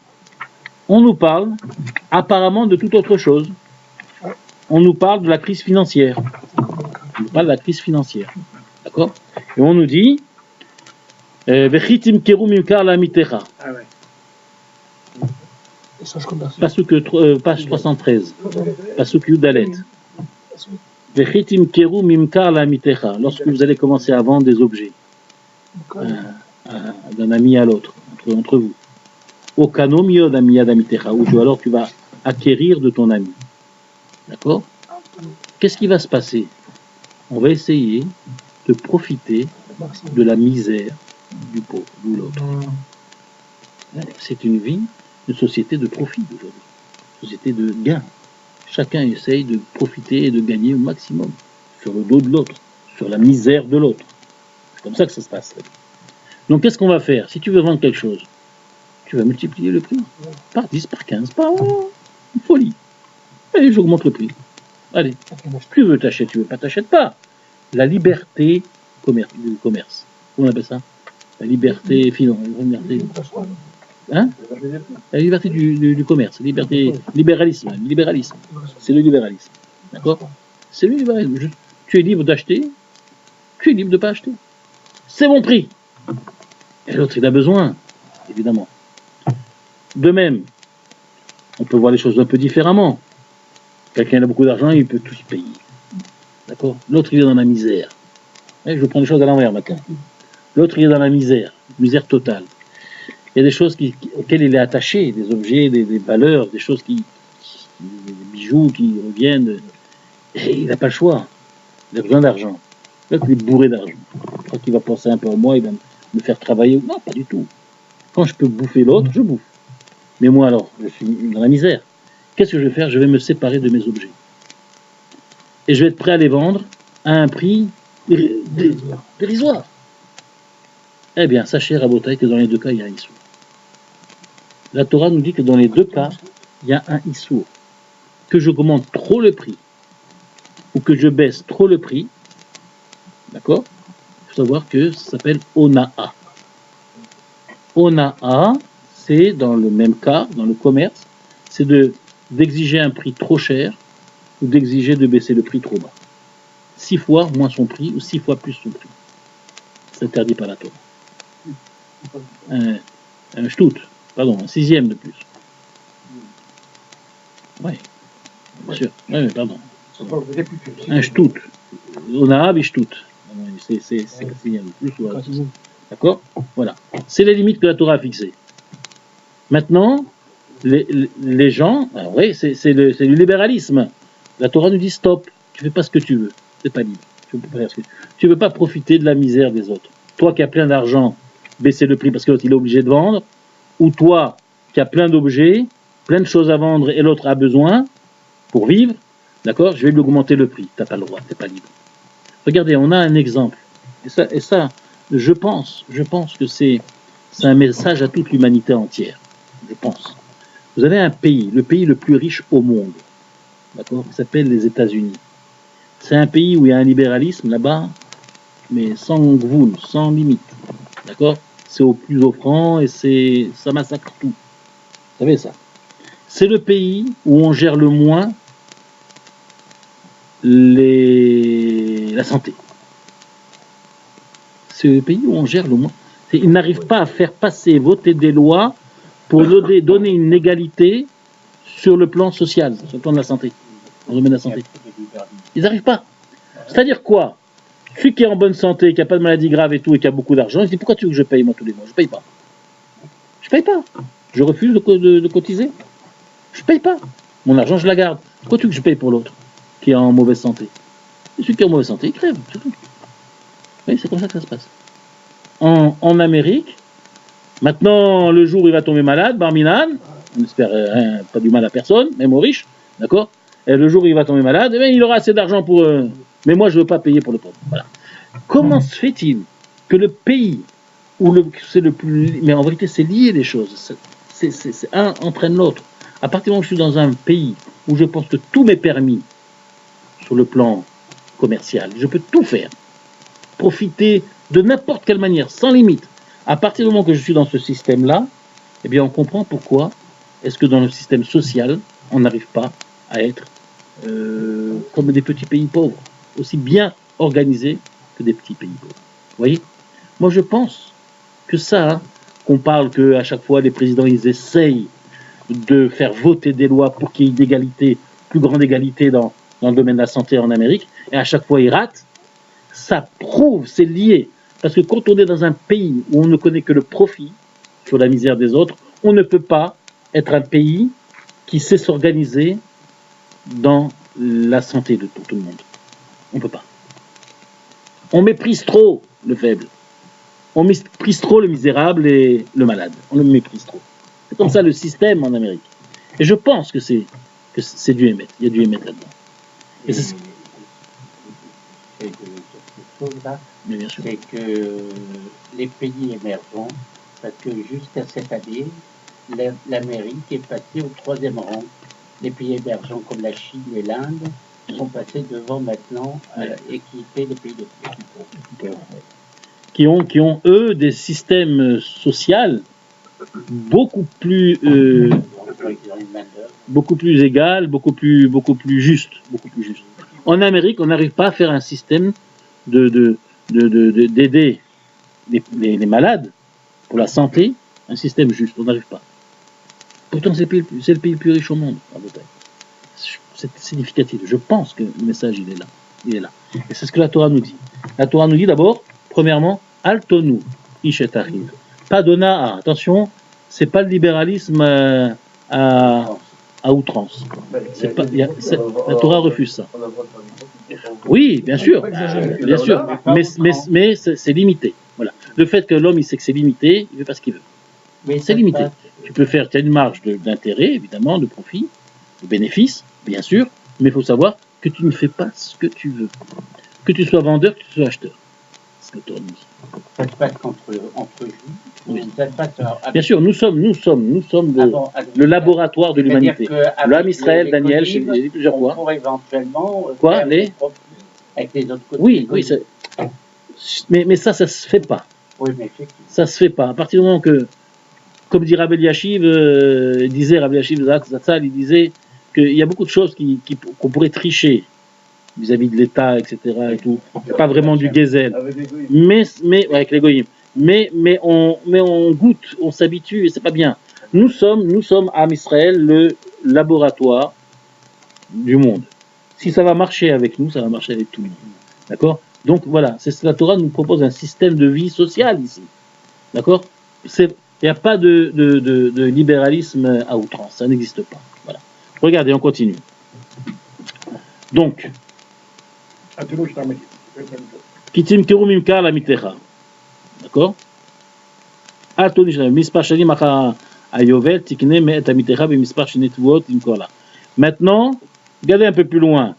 on nous parle apparemment de toute autre chose. On nous parle de la crise financière. On nous parle de la crise financière. D'accord. Et on nous dit Vechitim kerum imkar la mitecha. Ah ouais. Page 313. Pasuk Yudalet. Vechitim kerum imkar la mitecha. Lorsque vous allez commencer à vendre des objets d'un ami à l'autre, entre vous. Okanom yod amiyad amitecha. Ou alors tu vas acquérir de ton ami. D'accord? Qu'est-ce qui va se passer? On va essayer de profiter de la misère du pauvre, de l'autre. C'est une vie, une société de profit aujourd'hui, une société de gain. Chacun essaye de profiter et de gagner au maximum sur le dos de l'autre, sur la misère de l'autre. C'est comme ça que ça se passe. Donc qu'est-ce qu'on va faire? Si tu veux vendre quelque chose, tu vas multiplier le prix par 10, par 15, par une folie. Allez, j'augmente le prix. Allez, tu veux t'achètes, tu veux pas t'achètes pas. La liberté du commerce. Comment on appelle ça? La liberté financière. Hein? La liberté du commerce. Libéralisme. C'est le libéralisme. D'accord? C'est le libéralisme. Tu es libre d'acheter, tu es libre de ne pas acheter. C'est mon prix. Et l'autre, il a besoin, évidemment. De même, on peut voir les choses un peu différemment. Quelqu'un a beaucoup d'argent, il peut tout se payer. D'accord? L'autre, il est dans la misère. Je prends les choses à l'envers maintenant. L'autre, il est dans la misère totale. Il y a des choses auxquelles il est attaché, des objets, des valeurs, des choses des bijoux qui reviennent. Et il n'a pas le choix. Il a besoin d'argent. L'autre, il est bourré d'argent. Je crois qu'il va penser un peu à moi, il va me faire travailler. Non, pas du tout. Quand je peux bouffer l'autre, je bouffe. Mais moi, alors, je suis dans la misère. Qu'est-ce que je vais faire? Je vais me séparer de mes objets. Et je vais être prêt à les vendre à un prix dérisoire. Eh bien, sachez, Rabotai, que dans les deux cas, il y a un issour. La Torah nous dit que dans les deux cas, il y a un issour. Que j'augmente trop le prix, ou que je baisse trop le prix, d'accord? Il faut savoir que ça s'appelle Ona'a. Ona'a, c'est dans le même cas, dans le commerce, c'est d'exiger un prix trop cher, ou d'exiger de baisser le prix trop bas. 6 fois moins son prix, ou 6 fois plus son prix. C'est interdit par la Torah. Un shtout, pardon, un 6e de plus. Oui, bien sûr. Oui, pardon. Un shtout. On a un shtout. C'est 6e de plus. Voilà. D'accord? Voilà. C'est les limites que la Torah a fixées. Maintenant, les gens, alors oui, c'est le libéralisme. La Torah nous dit stop, tu fais pas ce que tu veux. C'est pas libre. Tu ne veux pas profiter de la misère des autres. Toi qui as plein d'argent, baisser le prix parce que l'autre il est obligé de vendre, ou toi qui as plein d'objets, plein de choses à vendre et l'autre a besoin pour vivre, d'accord, je vais lui augmenter le prix. Tu n'as pas le droit, tu n'es pas libre. Regardez, on a un exemple. Et ça je pense que c'est un message à toute l'humanité entière. Je pense. Vous avez un pays, le pays le plus riche au monde, d'accord, qui s'appelle les États-Unis. C'est un pays où il y a un libéralisme là-bas, mais sans gvoul, sans limite. D'accord? C'est au plus offrant et ça massacre tout. Vous savez ça? C'est le pays où on gère le moins la santé. C'est le pays où on gère le moins. Ils n'arrivent pas à faire passer, voter des lois pour donner une égalité sur le plan social, sur le plan de la santé, dans le domaine de la santé. Ils n'arrivent pas. C'est-à-dire quoi? Celui qui est en bonne santé, qui n'a pas de maladie grave et tout, et qui a beaucoup d'argent, il se dit pourquoi tu veux que je paye moi tous les mois? Je paye pas. Je paye pas. Je refuse de cotiser. Je paye pas. Mon argent, je la garde. Pourquoi tu veux que je paye pour l'autre qui est en mauvaise santé? Et celui qui est en mauvaise santé, il crève. C'est tout. Oui, c'est comme ça que ça se passe. En Amérique, maintenant, le jour où il va tomber malade, Barminan, on espère pas du mal à personne, même aux riches, d'accord? Et le jour où il va tomber malade, eh bien, il aura assez d'argent pour... mais moi, je ne veux pas payer pour le pauvre. Voilà. Comment se fait-il que le pays où c'est le plus... Mais en vérité, c'est lié les choses. C'est un entraîne l'autre. À partir du moment où je suis dans un pays où je pense que tout m'est permis sur le plan commercial, je peux tout faire, profiter de n'importe quelle manière, sans limite. À partir du moment que je suis dans ce système-là, eh bien, on comprend pourquoi est-ce que dans le système social, on n'arrive pas à être comme des petits pays pauvres, aussi bien organisés que des petits pays pauvres. Vous voyez? Moi, je pense que ça, qu'on parle qu'à chaque fois, les présidents, ils essayent de faire voter des lois pour qu'il y ait une égalité, plus grande égalité dans le domaine de la santé en Amérique, et à chaque fois, ils ratent, ça prouve, c'est lié. Parce que quand on est dans un pays où on ne connaît que le profit sur la misère des autres, on ne peut pas être un pays qui sait s'organiser dans la santé pour tout le monde. On ne peut pas. On méprise trop le faible. On méprise trop le misérable et le malade. On le méprise trop. C'est comme ça le système en Amérique. Et je pense que c'est du émettre. Il y a du émettre là-dedans. Et c'est Mais bien sûr. C'est que les pays émergents, parce que jusqu'à cette année, l'Amérique est passée au 3e rang. Les pays émergents comme la Chine et l'Inde sont passés devant maintenant à équiter les pays de plus pauvres. Qui ont eux des systèmes sociaux beaucoup plus égal, beaucoup plus juste. En Amérique, on n'arrive pas à faire un système d'aider les malades pour la santé, un système juste. On n'arrive pas. Pourtant, c'est le pays le plus riche au monde, en Bretagne. C'est significatif. Je pense que le message, il est là. Il est là. Et c'est ce que la Torah nous dit. La Torah nous dit d'abord, premièrement, Altonu, Ishet arrive. Pas Dona, attention, c'est pas le libéralisme à outrance. La Torah refuse ça. Oui, bien sûr. Mais c'est limité. Voilà. Le fait que l'homme, il sait que c'est limité, il fait pas ce qu'il veut. Mais c'est limité. Tu peux faire, tu as une marge d'intérêt, évidemment, de profit, de bénéfice, bien sûr, mais il faut savoir que tu ne fais pas ce que tu veux. Que tu sois vendeur, que tu sois acheteur. C'est ce que Torah nous dit. Ça se passe entre juifs. Oui. Bien sûr, nous sommes le laboratoire de l'humanité. L'âme Israël, Daniel, j'ai dit plusieurs fois. Pour éventuellement quoi, avec les autres côtés. Oui, mais ça se fait pas. Oui, mais effectivement. Ça se fait pas. À partir du moment que, comme dit Rabbi Yashiv, Zatzal, il disait qu'il y a beaucoup de choses qu'on pourrait tricher vis-à-vis de l'État, etc. et tout. Pas vraiment du Gezel. Mais avec les goyim. Mais on goûte, on s'habitue et c'est pas bien. Nous sommes à Israël le laboratoire du monde. Si ça va marcher avec nous, ça va marcher avec tout le monde. D'accord? Donc voilà, la Torah nous propose un système de vie sociale ici. D'accord? Il n'y a pas de libéralisme à outrance, ça n'existe pas. Voilà. Regardez, on continue. Donc, Kitim Kerumim Kar la Mitecha. D'accord? Maintenant, regardez un peu plus loin.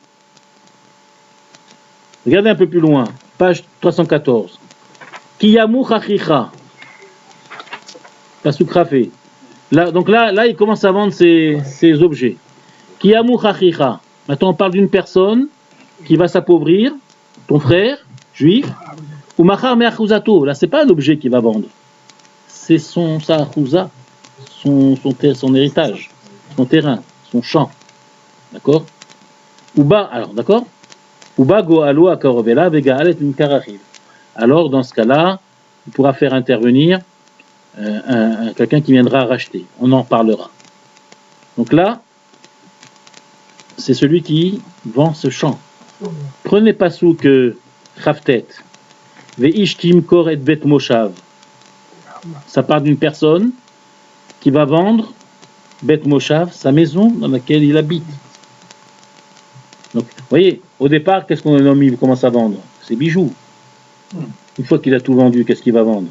Page 314. Kiyamu Chachicha. Pasuk Rafé. Donc là, il commence à vendre ses objets. Kiyamu Chachicha. Maintenant, on parle d'une personne qui va s'appauvrir, ton frère, juif, ou Machar Me'achuzato. Là, c'est pas un objet qu'il va vendre. C'est sa achouza, son héritage, son terrain, son champ. D'accord? Alors, d'accord? Alors, dans ce cas-là, il pourra faire intervenir quelqu'un qui viendra racheter. On en parlera. Donc là, c'est celui qui vend ce champ. Prenez Pasuk Chavtet. Ve'ish timkor et bet moshav. Ça part d'une personne qui va vendre bet moshav, sa maison dans laquelle il habite. Donc, vous voyez, au départ, qu'est-ce qu'on il commence à vendre? Ses bijoux. Une fois qu'il a tout vendu, qu'est-ce qu'il va vendre?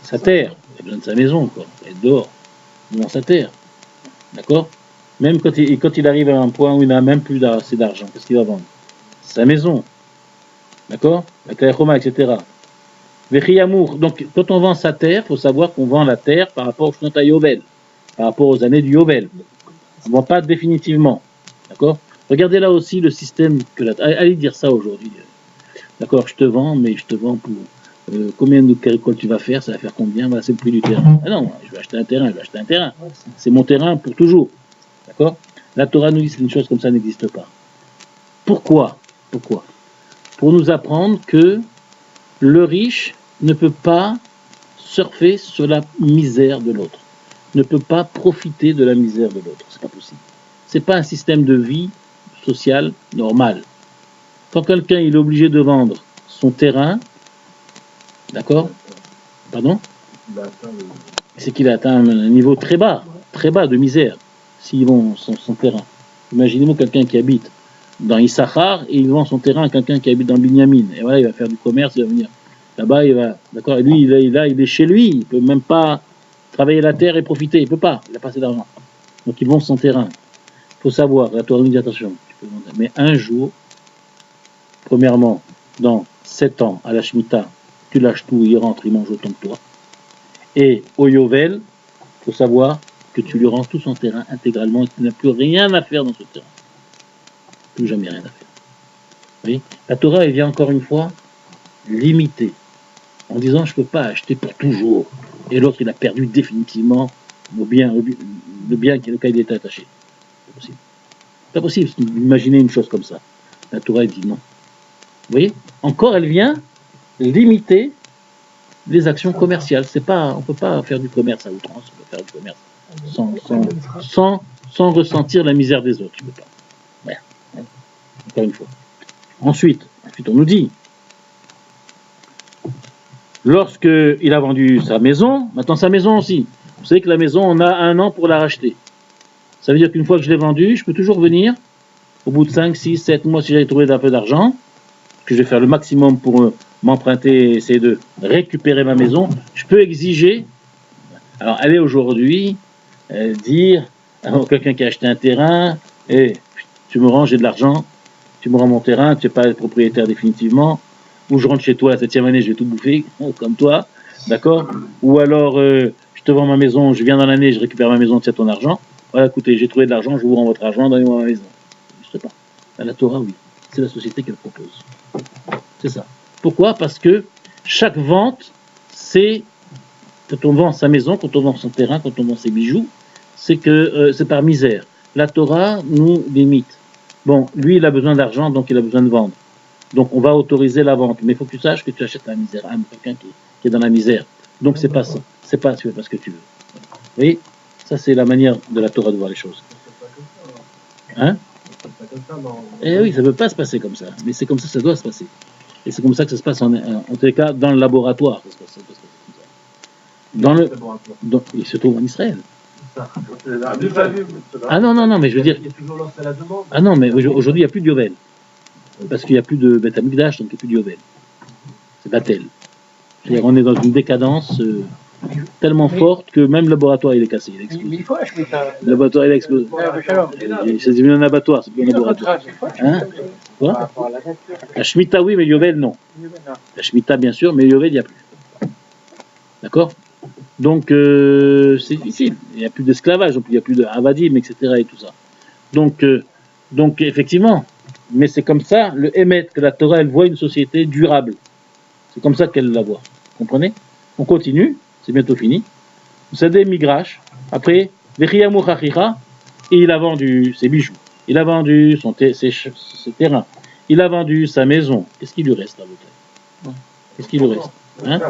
Sa terre. Il a besoin de sa maison, quoi. Il est dehors, dans sa terre. D'accord? Même quand il arrive à un point où il n'a même plus assez d'argent, qu'est-ce qu'il va vendre? Sa maison. D'accord? La Kayachoma, etc. Vechiyamour. Donc, quand on vend sa terre, il faut savoir qu'on vend la terre par rapport au Shnot Yovel, par rapport aux années du Yovel. On ne vend pas définitivement. D'accord? Regardez là aussi le système que la. Allez dire ça aujourd'hui. D'accord, je te vends, mais je te vends pour. Combien de récoltes tu vas faire? Ça va faire combien? Voilà, c'est le prix du terrain. Ah non, je vais acheter un terrain, je vais acheter un terrain. C'est mon terrain pour toujours. D'accord? La Torah nous dit qu'une chose comme ça n'existe pas. Pourquoi? Pourquoi? Pour nous apprendre que le riche ne peut pas surfer sur la misère de l'autre, ne peut pas profiter de la misère de l'autre. C'est pas possible. C'est pas un système de vie social normal. Quand quelqu'un il est obligé de vendre son terrain, d'accord? Pardon? C'est qu'il a atteint un niveau très bas de misère, s'il vend son terrain. Imaginez-vous quelqu'un qui habite dans Issachar et il vend son terrain à quelqu'un qui habite dans Binyamin. Et voilà, il va faire du commerce, il va venir là-bas, il va, d'accord, et lui, il est chez lui, il peut même pas travailler la terre et profiter, il peut pas, il a pas assez d'argent. Donc il vend son terrain. Il faut savoir, la Torah nous dit attention, mais un jour, premièrement, dans 7 ans, à la Shemitah, tu lâches tout, il rentre, il mange autant que toi. Et au Yovel, il faut savoir que tu lui rends tout son terrain intégralement et qu'il n'a plus rien à faire dans ce terrain. Plus jamais rien à faire. Vous voyez, la Torah, elle vient encore une fois limiter, en disant je ne peux pas acheter pour toujours. Et l'autre, il a perdu définitivement le bien auquel il est attaché. C'est possible. C'est pas possible d'imaginer une chose comme ça. La Torah, elle dit non. Vous voyez, encore, elle vient limiter les actions commerciales. C'est pas, on ne peut pas faire du commerce à outrance, on peut faire du commerce sans ressentir la misère des autres. Tu peux pas. Voilà. Encore une fois. Ensuite, on nous dit, lorsqu'il a vendu sa maison, maintenant sa maison aussi. Vous savez que la maison, on a 1 an pour la racheter. Ça veut dire qu'une fois que je l'ai vendue, je peux toujours venir, au bout de 5, 6, 7 mois, si j'avais trouvé un peu d'argent, que je vais faire le maximum pour m'emprunter, essayer de récupérer ma maison, je peux exiger, alors aller aujourd'hui, dire à quelqu'un qui a acheté un terrain, hey, tu me rends, j'ai de l'argent, tu me rends mon terrain, tu n'es pas propriétaire définitivement, ou je rentre chez toi la 7e année, je vais tout bouffer, comme toi, d'accord? Ou alors, je te vends ma maison, je viens dans l'année, je récupère ma maison, tiens ton argent, voilà, écoutez, j'ai trouvé de l'argent, je vous rends votre argent, donnez-moi ma maison. Je sais pas. À la Torah, oui. C'est la société qu'elle propose. C'est ça. Pourquoi? Parce que chaque vente, c'est, quand on vend sa maison, quand on vend son terrain, quand on vend ses bijoux, c'est que c'est par misère. La Torah nous limite. Bon, lui, il a besoin d'argent, donc il a besoin de vendre. Donc on va autoriser la vente. Mais il faut que tu saches que tu achètes la misère à quelqu'un qui est dans la misère. Donc c'est pas ça. C'est pas ce que tu veux. Vous voyez? Ça, c'est la manière de la Torah de voir les choses. Hein? Eh oui, ça ne peut pas se passer comme ça. Mais c'est comme ça que ça doit se passer. Et c'est comme ça que ça se passe, en tous les cas, dans le laboratoire. Il se trouve en Israël. Ah non, mais je veux dire... Ah non, mais aujourd'hui, il n'y a plus de Yovel. Parce qu'il n'y a plus de Beth Amikdash, donc il n'y a plus de Yovel. C'est Batel. C'est-à-dire on est dans une décadence tellement forte que même le laboratoire il est cassé, il explose. Le laboratoire il explose. C'est devenu un abattoir, c'est plus un laboratoire. Hein? Quoi? La Shemitah oui, mais Yovel non. La Shemitah bien sûr, mais Yovel il n'y a plus. D'accord? Donc c'est difficile. Il n'y a plus d'esclavage, il n'y a plus de avadim, etc. et tout ça. Donc effectivement, mais c'est comme ça, le Emet, que la Torah elle voit une société durable. C'est comme ça qu'elle la voit. Vous comprenez? On continue, c'est bientôt fini. Vous savez, Migrash, après, Vechiyamu Chachira, et il a vendu ses bijoux, il a vendu ses terrains, il a vendu sa maison. Qu'est-ce qui lui reste à votre? Qu'est-ce qui lui reste? Hein?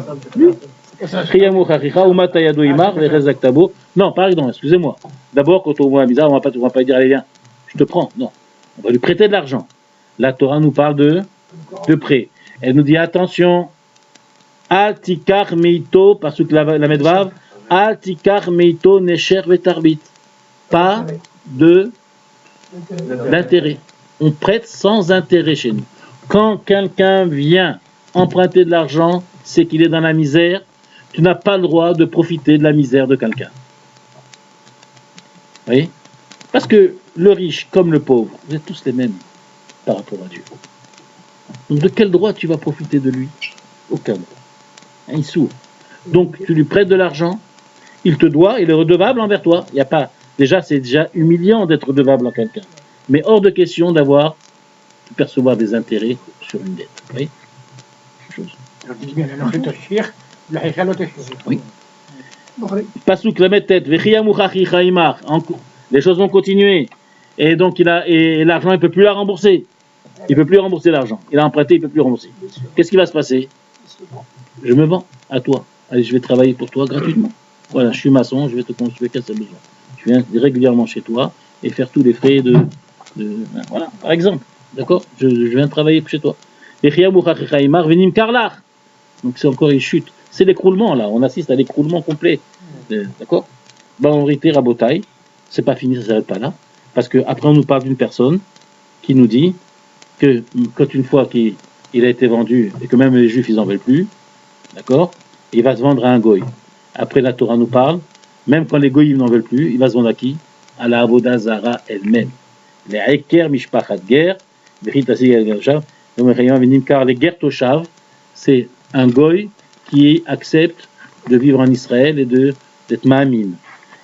Vechiyamu Chachira, Umata Yado Imar, Verezak Tabo. Non, pardon, excusez-moi. D'abord, quand on voit un bizarre, on va pas dire, allez, viens, je te prends. Non. On va lui prêter de l'argent. La Torah nous parle de prêt. Elle nous dit attention, Al tikar meito, parce que la medvav, Al tikar meito nesher vetarbit. Pas d'intérêt. On prête sans intérêt chez nous. Quand quelqu'un vient emprunter de l'argent, c'est qu'il est dans la misère. Tu n'as pas le droit de profiter de la misère de quelqu'un. Vous voyez? Parce que le riche comme le pauvre, vous êtes tous les mêmes par rapport à Dieu. Donc de quel droit tu vas profiter de lui? Aucun droit. Il est sourd. Donc tu lui prêtes de l'argent, il te doit, il est redevable envers toi. Il y a pas. Déjà, c'est déjà humiliant d'être redevable à quelqu'un. Mais hors de question de percevoir des intérêts sur une dette. Oui. Oui. Pasuk la tête. Les choses vont continuer. Et donc et l'argent, il peut plus la rembourser. Il peut plus rembourser l'argent. Il a emprunté, il peut plus rembourser. Qu'est-ce qui va se passer? Je me vends à toi. Allez, je vais travailler pour toi gratuitement. Voilà, je suis maçon, je vais te construire qu'est-ce que tu as besoin. Je viens régulièrement chez toi et faire tous les frais voilà, par exemple. D'accord, je viens travailler chez toi. Donc c'est encore une chute. C'est l'écroulement là. On assiste à l'écroulement complet. D'accord. En vérité, Rabotai, c'est pas fini, ça s'arrête pas là. Parce que après on nous parle d'une personne qui nous dit que quand une fois qu'il a été vendu et que même les Juifs ils en veulent plus, d'accord, il va se vendre à un goy. Après la Torah nous parle, même quand les goyim n'en veulent plus, il va se vendre à qui? À la Avoda Zara elle-même. Les Eker Mishpachat Ger, les Ger Toshav, c'est un goy qui accepte de vivre en Israël et d'être Ma'amin.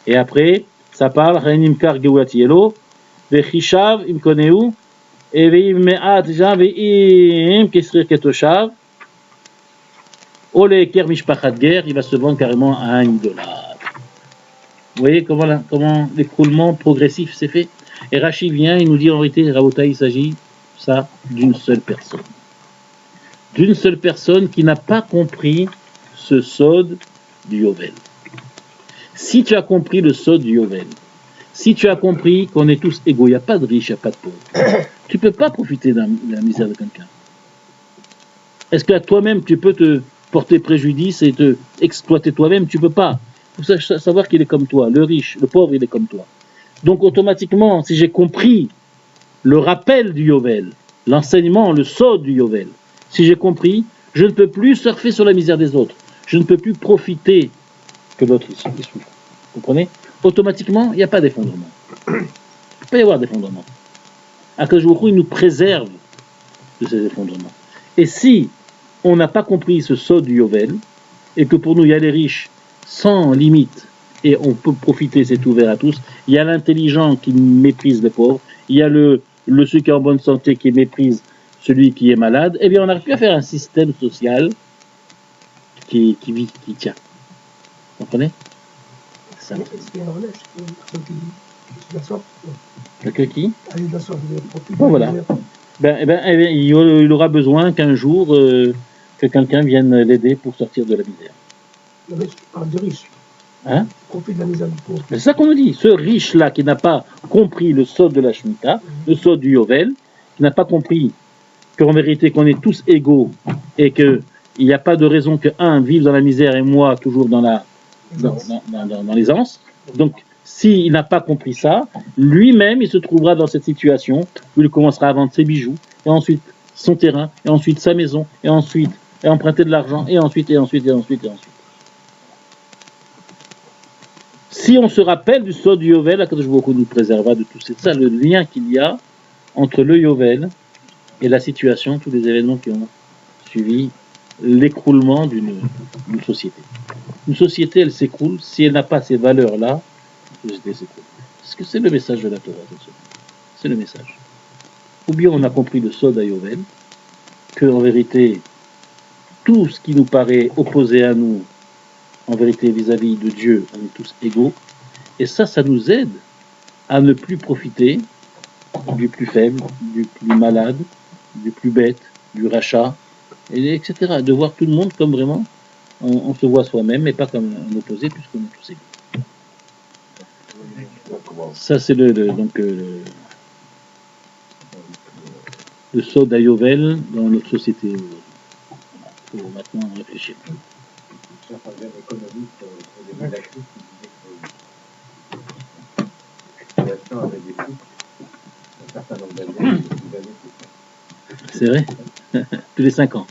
Et après, ça parle, Nimkar Gewatielo, Vechishav Imkoneu, et Veim Me'at Javeim Kesrir Ketoshav, Ole Eker Mishpachat Ger, il va se vendre carrément à un idolâtre. Vous voyez comment l'écroulement progressif s'est fait? Et Rashi vient, il nous dit en vérité, Rabota, il s'agit ça d'une seule personne. D'une seule personne qui n'a pas compris ce sod du Yovel. Si tu as compris le sod du Yovel, si tu as compris qu'on est tous égaux, il n'y a pas de riche, il n'y a pas de pauvre, tu ne peux pas profiter de la misère de quelqu'un. Est-ce que toi-même tu peux te porter préjudice et te exploiter toi-même? Tu ne peux pas. Il faut savoir qu'il est comme toi, le riche, le pauvre, il est comme toi. Donc automatiquement, si j'ai compris le rappel du Yovel, l'enseignement, le sod du Yovel, si j'ai compris, je ne peux plus surfer sur la misère des autres. Je ne peux plus profiter que l'autre il souffre. Vous comprenez? Automatiquement, il n'y a pas d'effondrement. Il ne peut pas y avoir d'effondrement. Akadosh Baruch Hu, il nous préserve de ces effondrements. Et si on n'a pas compris ce sod du Yovel, et que pour nous, il y a les riches sans limite, et on peut profiter, c'est ouvert à tous, il y a l'intelligent qui méprise les pauvres, il y a celui qui est en bonne santé qui méprise celui qui est malade, eh bien on n'arrive plus à faire un système social qui tient. Vous comprenez? Ça. Qui? Bon, voilà. Il aura besoin qu'un jour que quelqu'un vienne l'aider pour sortir de la misère. Mais tu parles de riche. Hein? Profite de la misère du pauvre. C'est ça qu'on nous dit. Ce riche-là qui n'a pas compris le sod de la Shemitah, le sod du Yovel, qui n'a pas compris qu'en vérité qu'on est tous égaux et qu'il n'y a pas de raison qu'un vive dans la misère et moi toujours dans l'aisance. Donc, s'il n'a pas compris ça, lui-même, il se trouvera dans cette situation où il commencera à vendre ses bijoux, et ensuite son terrain, et ensuite sa maison, et ensuite emprunter de l'argent, et ensuite. Si on se rappelle du sod du Yovel, Akadosh Baruch Hu nous préservera de tout. C'est ça le lien qu'il y a entre le Yovel et la situation, tous les événements qui ont suivi l'écroulement d'une société. Une société, elle s'écroule si elle n'a pas ces valeurs-là. La société s'écroule. Parce que c'est le message de la Torah. C'est le message. Ou bien on a compris le sod à Yovel, qu'en vérité, tout ce qui nous paraît opposé à nous, en vérité, vis-à-vis de Dieu, on est tous égaux. Et ça nous aide à ne plus profiter du plus faible, du plus malade, du plus bête, du rachat, etc. De voir tout le monde comme vraiment on se voit soi-même, et pas comme un opposé, puisqu'on est tous égaux. Ça, c'est le sod à Yovel dans notre société. Il faut maintenant réfléchir. C'est vrai. Tous les 5 ans.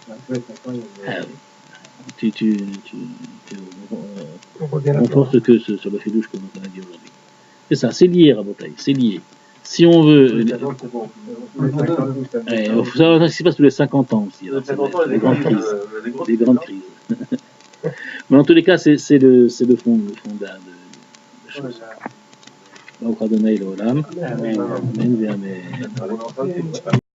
On pense que sur le fidouche, comme on a dit aujourd'hui. C'est ça, c'est lié, Rabotai, c'est lié. Si on veut. Les 50, c'est bon. Il faut savoir ce qui se passe tous les 50 ans aussi. Alors, Les 50 ans, c'est les des grandes grandes crises. crises. Des grandes crises. Mais en tous les cas, c'est le fond de choses. Baruch Adonai Leolam. Amen. Amen. Amen.